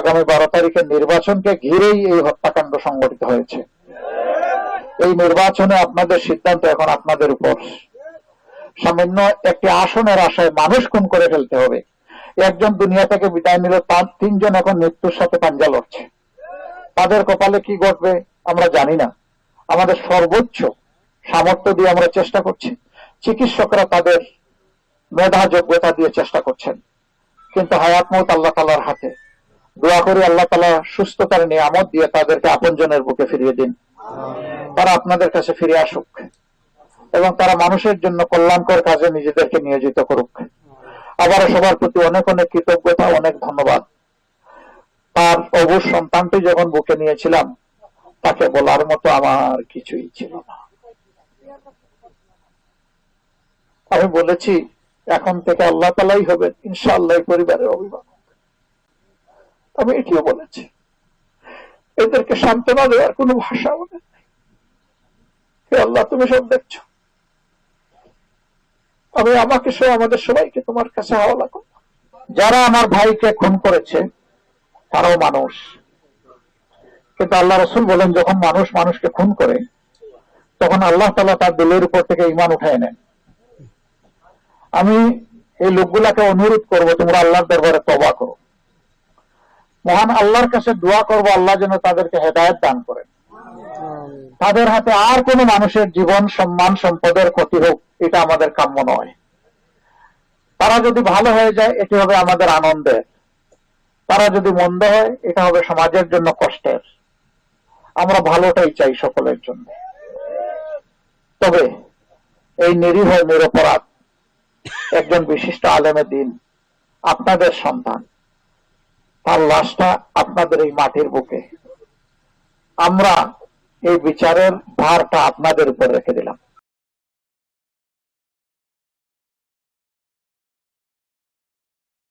আগামী 12 তারিখের নির্বাচনকে ঘিরেই এই হত্যাকাণ্ড সংঘটিত হয়েছে। এই নির্বাচনে আপনাদের সিদ্ধান্ত এখন আপনাদের উপর। সামান্য একটি আসনের আশায় মানুষ খুন করে ফেলতে হবে। একজন দুনিয়া থেকে বিদায় নিল, তার 3 জন এখন মৃত্যুর সাথে পাঞ্জা লড়ছে। তাদের কপালে কি ঘটবে আমরা জানি না। আমাদের সর্বোচ্চ সামর্থ্য দিয়ে আমরা চেষ্টা করছি। চিকিৎসকরা তাদের মেধা যোগ্যতা দিয়ে চেষ্টা করছেন, কিন্তু হায়াত মউত আল্লাহ তাআলার হাতে। দোয়া করি আল্লাহ তাআলা সুস্থতার নিয়ামত দিয়ে তাদেরকে আপনজনের বুকে ফিরিয়ে দিন। তারা আপনাদের কাছে ফিরে আসুক এবং তারা মানুষের জন্য কল্যাণকর কাজে নিজেদেরকে নিয়োজিত করুক। আবারও সবার প্রতি অনেক অনেক কৃতজ্ঞতা, অনেক ধন্যবাদ। তার অবুঝ সন্তানটি যখন বুকে নিয়েছিলাম, তাকে বলার মতো আমার কিছুই ছিল না। আমি বলেছি এখন থেকে আল্লাহ তাআলাই হবেন ইনশাআল্লাহ পরিবারের অভিভাবক। আমি এটিও বলেছি। এদেরকে সান্ত্বনা দেওয়ার কোনো ভাষা আমাদের নেই। হে আল্লাহ, তুমি সব দেখছো। আমি আমাকে সহ আমাদের সবাইকে তোমার কাছে হাওয়ালা করব। যারা আমার ভাইকে খুন করেছে তারাও মানুষ, কিন্তু আল্লাহ রাসূল বলেন যখন মানুষ মানুষকে খুন করে তখন আল্লাহ তাআলা তার দিলের উপর থেকে ঈমান উঠায় নেন। আমি এই লোকগুলাকে অনুরোধ করব, তোমরা আল্লাহর দরবারে তওবা করো, মহান আল্লাহর কাছে দোয়া করব আল্লাহ যেন তাদেরকে হেদায়েত দান করেন। তাদের হাতে আর কোনো মানুষের জীবন, সম্মান, সম্পদের ক্ষতি হোক, এটা আমাদের কাম্য নয়। তারা যদি ভালো হয়ে যায় এটি হবে আমাদের আনন্দের, তারা যদি মন্দ হয় এটা হবে সমাজের জন্য কষ্টের। আমরা ভালোটাই চাই সকলের জন্য। তবে এই নিরীহ নিরপরাধ একজন বিশিষ্ট আলেমে দ্বীন, আপনাদের সন্তান, তার লাশটা আপনাদের এই মাটির বুকে। আমরা এই বিচারের ভারটা আপনাদের উপর রেখে দিলাম।